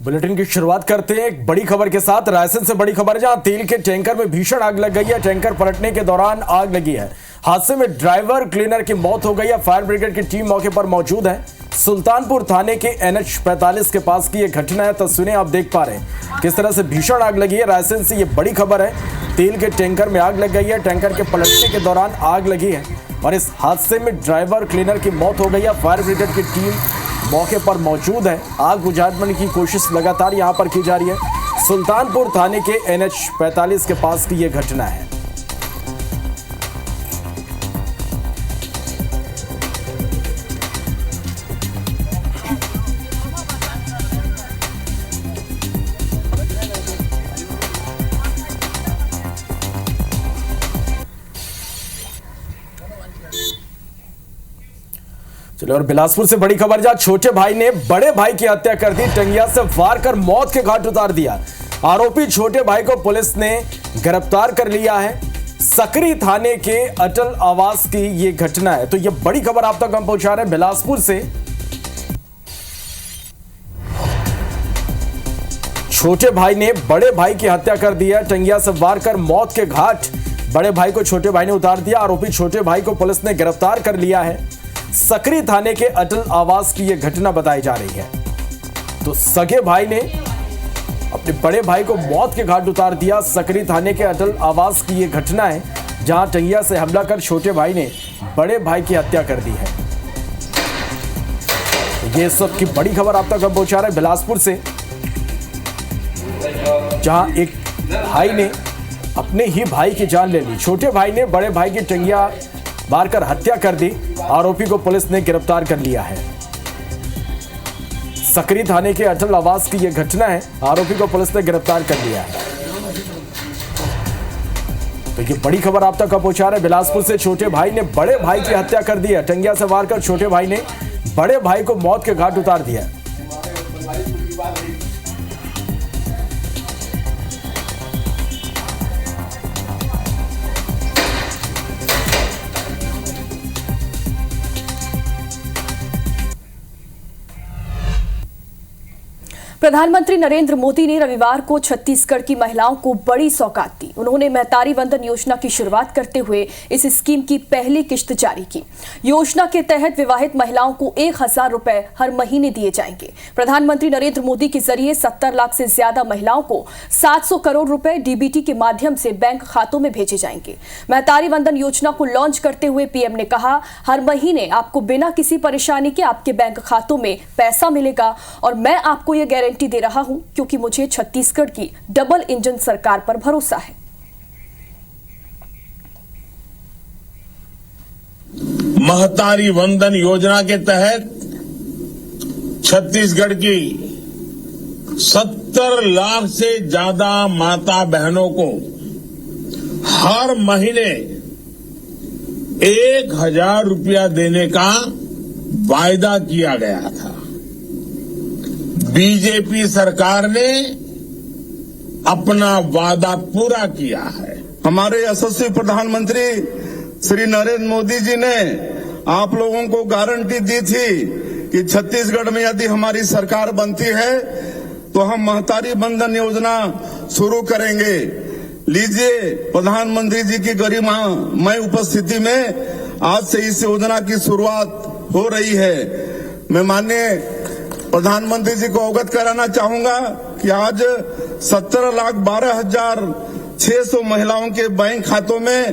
Bulletin की शुरुआत करते हैं एक बड़ी खबर के साथ। रायसेन से बड़ी खबर, जहां तेल के टैंकर में भीषण आग लग गई है। टैंकर पलटने के दौरान आग लगी है। हादसे में ड्राइवर क्लीनर की मौत हो गई है। फायर ब्रिगेड की टीम मौके पर मौजूद है। सुल्तानपुर थाने के NH 45 के पास की यह घटना है। तस्वीरें आप देख पा रहे हैं किस तरह से भीषण आग लगी है। रायसेन से ये बड़ी खबर है। तेल के टैंकर में आग लग गई है। टैंकर के पलटने के दौरान आग लगी है और इस हादसे में ड्राइवर क्लीनर की मौत हो गई है। फायर ब्रिगेड की टीम मौके पर मौजूद है। आग बुझाने की कोशिश लगातार यहां पर की जा रही है। सुल्तानपुर थाने के NH 45 के पास की यह घटना है। चलो, और बिलासपुर से बड़ी खबर, जहां छोटे भाई ने बड़े भाई की हत्या कर दी। टंगिया से वार कर मौत के घाट उतार दिया। आरोपी छोटे भाई को पुलिस ने गिरफ्तार कर लिया है। सकरी थाने के अटल आवास की यह घटना है। तो यह बड़ी खबर आप तक हम पहुंचा रहे हैं बिलासपुर से। छोटे भाई ने बड़े भाई की हत्या कर दी है। टंगिया से वार कर मौत के घाट बड़े भाई को छोटे भाई ने उतार दिया। आरोपी छोटे भाई को पुलिस ने गिरफ्तार कर लिया है। सकरी थाने के अटल आवास की यह घटना बताई जा रही है। तो सगे भाई ने अपने बड़े भाई को मौत के घाट उतार दिया। सकरी थाने के अटल आवास की यह घटना है, जहां टंगिया से हमला कर छोटे भाई ने बड़े भाई की हत्या कर दी है। ये सब की बड़ी खबर आप तक हम पहुंचा रहे हैं बिलासपुर से, जहां एक भाई ने अपने ही भाई की जान ले ली। छोटे भाई ने बड़े भाई की टंगिया मारकर हत्या कर दी। आरोपी को पुलिस ने गिरफ्तार कर लिया है। सकरी थाने के अटल आवास की यह घटना है। आरोपी को पुलिस ने गिरफ्तार कर लिया है। तो ये बड़ी खबर आप तक पहुंचा रहे बिलासपुर से। छोटे भाई ने बड़े भाई की हत्या कर दी है। टंगिया से वार कर छोटे भाई ने बड़े भाई को मौत के घाट उतार दिया है। प्रधानमंत्री नरेंद्र मोदी ने रविवार को छत्तीसगढ़ की महिलाओं को बड़ी सौगात दी। उन्होंने महतारी वंदन योजना की शुरुआत करते हुए इस स्कीम की पहली किश्त जारी की। योजना के तहत विवाहित महिलाओं को 1,000 रुपए हर महीने दिए जाएंगे। प्रधानमंत्री नरेंद्र मोदी के जरिए 70 लाख से ज्यादा महिलाओं को 700 करोड़ रुपए DBT के माध्यम से बैंक खातों में भेजे जाएंगे। महतारी वंदन योजना को लॉन्च करते हुए PM ने कहा, हर महीने आपको बिना किसी परेशानी के आपके बैंक खातों में पैसा मिलेगा और मैं आपको यह गारंटी दे रहा हूं क्योंकि मुझे छत्तीसगढ़ की डबल इंजन सरकार पर भरोसा है। महतारी वंदन योजना के तहत छत्तीसगढ़ की 70 लाख से ज्यादा माता बहनों को हर महीने 1,000 रुपया देने का वायदा किया गया था। बीजेपी सरकार ने अपना वादा पूरा किया है। हमारे यशस्वी प्रधानमंत्री श्री नरेंद्र मोदी जी ने आप लोगों को गारंटी दी थी कि छत्तीसगढ़ में यदि हमारी सरकार बनती है तो हम महतारी वंदन योजना शुरू करेंगे। लीजिए, प्रधानमंत्री जी की गरिमामय उपस्थिति में आज से इस योजना की शुरुआत हो रही है। मैं माननीय प्रधानमंत्री जी को अवगत कराना चाहूंगा कि आज 17,12,600 महिलाओं के बैंक खातों में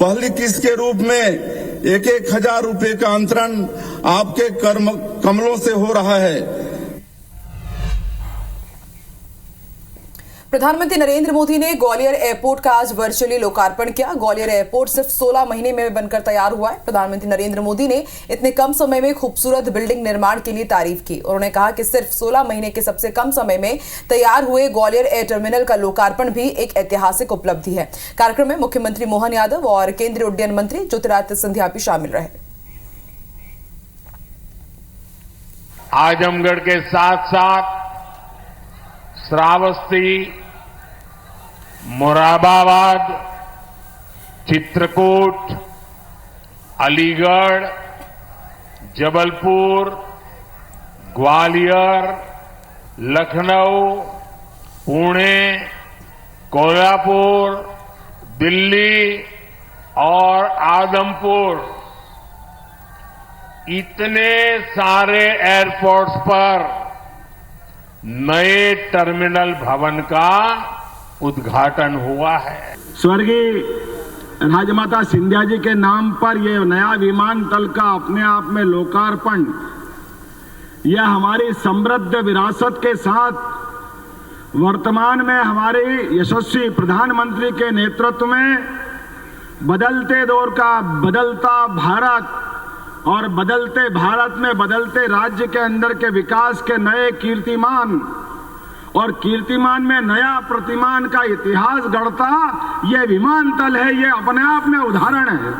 पहली किस्त के रूप में 1,000 रुपए का अंतरण आपके कमलों से हो रहा है। प्रधानमंत्री नरेंद्र मोदी ने ग्वालियर एयरपोर्ट का आज वर्चुअली लोकार्पण किया। ग्वालियर एयरपोर्ट सिर्फ 16 महीने में बनकर तैयार हुआ है। प्रधानमंत्री नरेंद्र मोदी ने इतने कम समय में खूबसूरत बिल्डिंग निर्माण के लिए तारीफ की। उन्होंने कहा कि सिर्फ 16 महीने के सबसे कम समय में तैयार हुए ग्वालियर एयर टर्मिनल का लोकार्पण भी एक ऐतिहासिक उपलब्धि है। कार्यक्रम में मुख्यमंत्री मोहन यादव और केंद्रीय उड्डयन मंत्री ज्योतिरादित्य सिंधिया भी शामिल रहे। आजमगढ़ के साथ साथ श्रावस्ती, मोरादाबाद, चित्रकूट, अलीगढ़, जबलपुर, ग्वालियर, लखनऊ, पुणे, कोल्हापुर, दिल्ली और आदमपुर, इतने सारे एयरपोर्ट्स पर नए टर्मिनल भवन का उद्घाटन हुआ है। स्वर्गीय राजमाता सिंधिया जी के नाम पर यह नया विमानतल का अपने आप में लोकार्पण, यह हमारी समृद्ध विरासत के साथ वर्तमान में हमारे यशस्वी प्रधानमंत्री के नेतृत्व में बदलते दौर का बदलता भारत और बदलते भारत में बदलते राज्य के अंदर के विकास के नए कीर्तिमान और कीर्तिमान में नया प्रतिमान का इतिहास गढ़ता यह विमानतल है। यह अपने आप में उदाहरण है।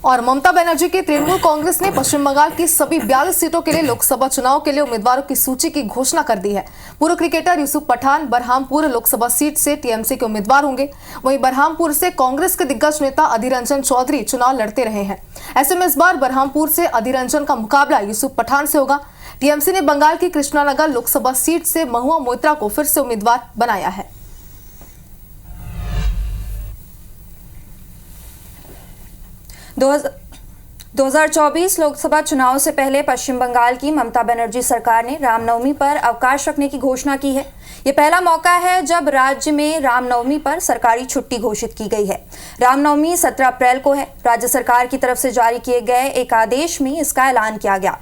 और ममता बनर्जी की तृणमूल कांग्रेस ने पश्चिम बंगाल की सभी 42 सीटों के लिए लोकसभा चुनाव के लिए उम्मीदवारों की सूची की घोषणा कर दी है। पूर्व क्रिकेटर यूसुफ पठान बरहामपुर लोकसभा सीट से टीएमसी के उम्मीदवार होंगे। वहीं बरहामपुर से कांग्रेस के दिग्गज नेता अधीर रंजन चौधरी चुनाव लड़ते रहे हैं। ऐसे में इस बार बरहामपुर से अधीर रंजन का मुकाबला यूसुफ पठान से होगा। टीएमसी ने बंगाल की कृष्णानगर लोकसभा सीट से महुआ मोइत्रा को फिर से उम्मीदवार बनाया है। दो 2024 लोकसभा चुनाव से पहले पश्चिम बंगाल की ममता बनर्जी सरकार ने रामनवमी पर अवकाश रखने की घोषणा की है। ये पहला मौका है जब राज्य में रामनवमी पर सरकारी छुट्टी घोषित की गई है। रामनवमी 17 अप्रैल को है। राज्य सरकार की तरफ से जारी किए गए एक आदेश में इसका ऐलान किया गया।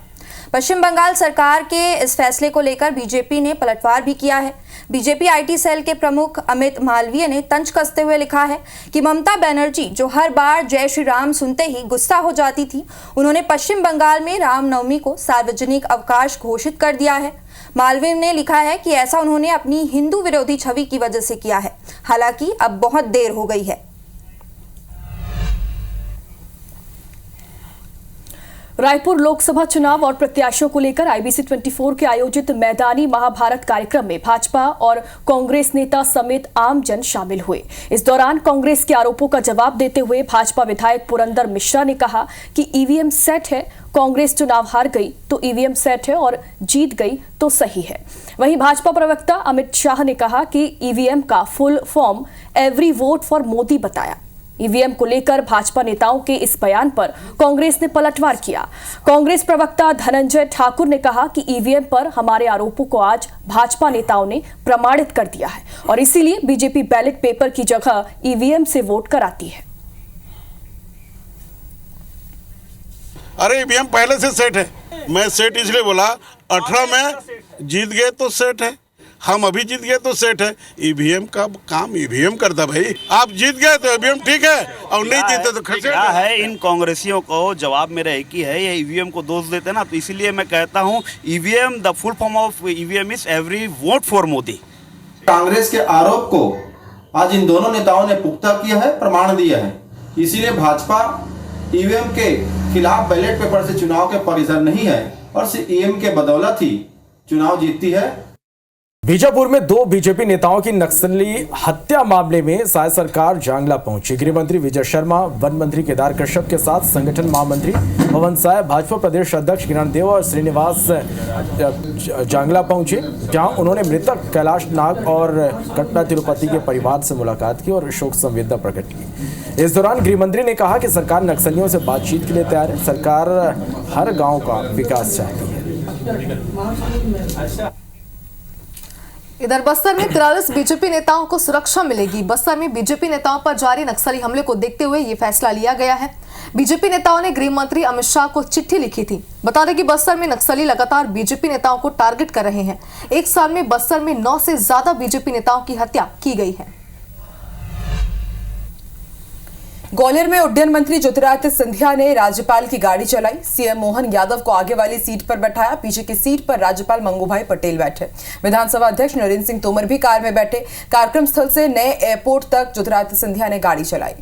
पश्चिम बंगाल सरकार के इस फैसले को लेकर बीजेपी ने पलटवार भी किया है। बीजेपी आईटी सेल के प्रमुख अमित मालवीय ने तंज कसते हुए लिखा है कि ममता बनर्जी जो हर बार जय श्री राम सुनते ही गुस्सा हो जाती थी, उन्होंने पश्चिम बंगाल में रामनवमी को सार्वजनिक अवकाश घोषित कर दिया है। मालवीय ने लिखा है कि ऐसा उन्होंने अपनी हिंदू विरोधी छवि की वजह से किया है। हालांकि अब बहुत देर हो गई है। रायपुर लोकसभा चुनाव और प्रत्याशियों को लेकर आईबीसी 24 के आयोजित मैदानी महाभारत कार्यक्रम में भाजपा और कांग्रेस नेता समेत आम जन शामिल हुए। इस दौरान कांग्रेस के आरोपों का जवाब देते हुए भाजपा विधायक पुरंदर मिश्रा ने कहा कि ईवीएम सेट है, कांग्रेस चुनाव हार गई तो ईवीएम सेट है और जीत गई तो सही है। वहीं भाजपा प्रवक्ता अमित शाह ने कहा कि ईवीएम का full form every vote for Modi बताया। ईवीएम को लेकर भाजपा नेताओं के इस बयान पर कांग्रेस ने पलटवार किया। कांग्रेस प्रवक्ता धनंजय ठाकुर ने कहा कि ईवीएम पर हमारे आरोपों को आज भाजपा नेताओं ने प्रमाणित कर दिया है और इसीलिए बीजेपी बैलेट पेपर की जगह ईवीएम से वोट कराती है। अरे ईवीएम पहले से सेट है। मैं सेट इसलिए बोला 18 में जीत गए तो सेट है, हम अभी जीत गए तो सेट है। ईवीएम का काम ईवीएम करता भाई। आप जीत गए तो ईवीएम ठीक है और नहीं जीते तो खर्च है। इन कांग्रेसियों को जवाब मेरा एक ही है, ये ईवीएम को दोष देते ना, तो इसीलिए मैं कहता हूँ EVM, the full form of EVM is every vote for Modi. Congress के आरोप को आज इन दोनों नेताओं ने पुख्ता किया है, प्रमाण दिया है। इसीलिए भाजपा ईवीएम के खिलाफ बैलेट पेपर से चुनाव के परिसर नहीं है और सिर्फ ईवीएम के बदौलत ही चुनाव जीतती है। बीजापुर में 2 बीजेपी नेताओं की नक्सली हत्या मामले में साय सरकार जांगला पहुंची। गृह मंत्री विजय शर्मा, वन मंत्री केदार कश्यप के साथ संगठन महामंत्री पवन साय, भाजपा प्रदेश अध्यक्ष किरण देव और श्रीनिवास जांगला पहुंचे, जहां उन्होंने मृतक कैलाश नाग और कटना तिरुपति के परिवार से मुलाकात की और शोक संवेदना प्रकट की। इस दौरान गृह मंत्री ने कहा कि सरकार नक्सलियों से बातचीत के लिए तैयार है। सरकार हर गाँव का विकास चाहती है। इधर बस्तर में 43 बीजेपी नेताओं को सुरक्षा मिलेगी। बस्तर में बीजेपी नेताओं पर जारी नक्सली हमले को देखते हुए ये फैसला लिया गया है। बीजेपी नेताओं ने गृह मंत्री अमित शाह को चिट्ठी लिखी थी। बता दें कि बस्तर में नक्सली लगातार बीजेपी नेताओं को टारगेट कर रहे हैं। एक साल में बस्तर में 9 से ज्यादा बीजेपी नेताओं की हत्या की गई है। ग्वालियर में उड्डयन मंत्री ज्योतिरादित्य सिंधिया ने राज्यपाल की गाड़ी चलाई। सीएम मोहन यादव को आगे वाली सीट पर बैठाया। पीछे की सीट पर राज्यपाल मंगूभाई पटेल बैठे। विधानसभा अध्यक्ष नरेंद्र सिंह तोमर भी कार में बैठे। कार्यक्रम स्थल से नए एयरपोर्ट तक ज्योतिरादित्य सिंधिया ने गाड़ी चलाई।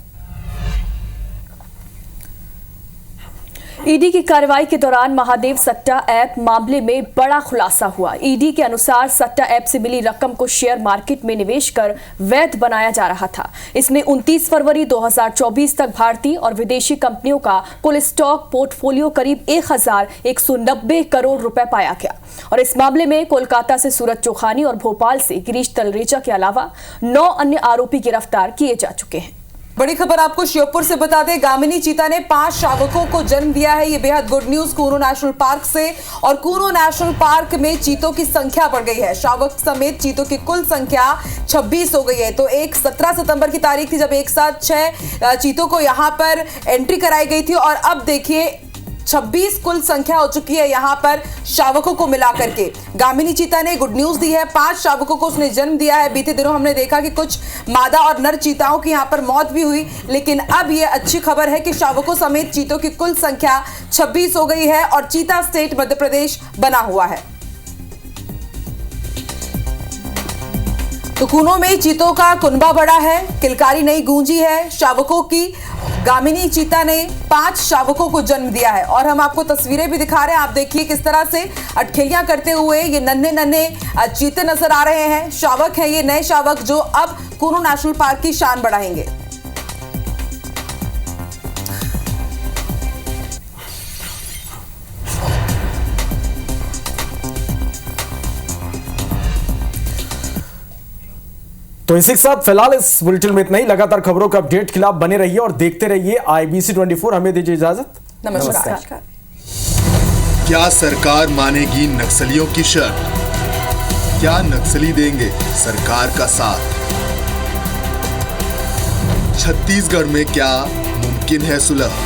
ईडी की कार्रवाई के दौरान महादेव सट्टा ऐप मामले में बड़ा खुलासा हुआ। ईडी के अनुसार सट्टा ऐप से मिली रकम को शेयर मार्केट में निवेश कर वैध बनाया जा रहा था। इसमें 29 फरवरी 2024 तक भारतीय और विदेशी कंपनियों का कुल स्टॉक पोर्टफोलियो करीब 1190 करोड़ रुपए पाया गया। और इस मामले में कोलकाता से सूरज चौखानी और भोपाल से गिरीश तलरेजा के अलावा 9 अन्य आरोपी गिरफ्तार किए जा चुके हैं। बड़ी खबर आपको श्योपुर से बता दें, गामिनी चीता ने 5 शावकों को जन्म दिया है। ये बेहद good news Kuno national park से। और कूनो नेशनल पार्क में चीतों की संख्या बढ़ गई है। शावक समेत चीतों की कुल संख्या 26 हो गई है। तो 17 सितंबर की तारीख थी जब एक साथ 6 चीतों को यहां पर एंट्री कराई गई थी और अब देखिए 26 कुल संख्या हो चुकी है यहां पर शावकों को मिलाकर के। गामिनी चीता ने गुड न्यूज दी है, 5 शावकों को उसने जन्म दिया है। बीते दिनों हमने देखा कि कुछ मादा और नर चीताओं की यहां पर मौत भी हुई, लेकिन अब यह अच्छी खबर है कि शावकों समेत चीतों की कुल संख्या 26 हो गई है और चीता स्टेट मध्य प्रदेश बना हुआ है। तो कूनो में चीतों का कुनबा बड़ा है, किलकारी नहीं गूंजी है शावकों की। गामिनी चीता ने 5 शावकों को जन्म दिया है और हम आपको तस्वीरें भी दिखा रहे हैं। आप देखिए किस तरह से अटखेलियां करते हुए ये नन्हे नन्हे चीते नजर आ रहे हैं। शावक हैं ये नए शावक जो अब कूनो नेशनल पार्क की शान बढ़ाएंगे। तो इसी के साथ फिलहाल इस बुलेटिन में इतना ही। लगातार खबरों का अपडेट खिलाफ बने रहिए और देखते रहिए IBC 24। हमें दीजिए इजाजत। नमस्कार। क्या सरकार मानेगी नक्सलियों की शर्त? क्या नक्सली देंगे सरकार का साथ? छत्तीसगढ़ में क्या मुमकिन है सुलह?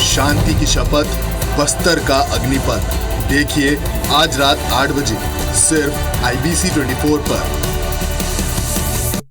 शांति की शपथ, बस्तर का अग्निपथ। देखिए आज रात 8 बजे सिर्फ IBC 24 पर।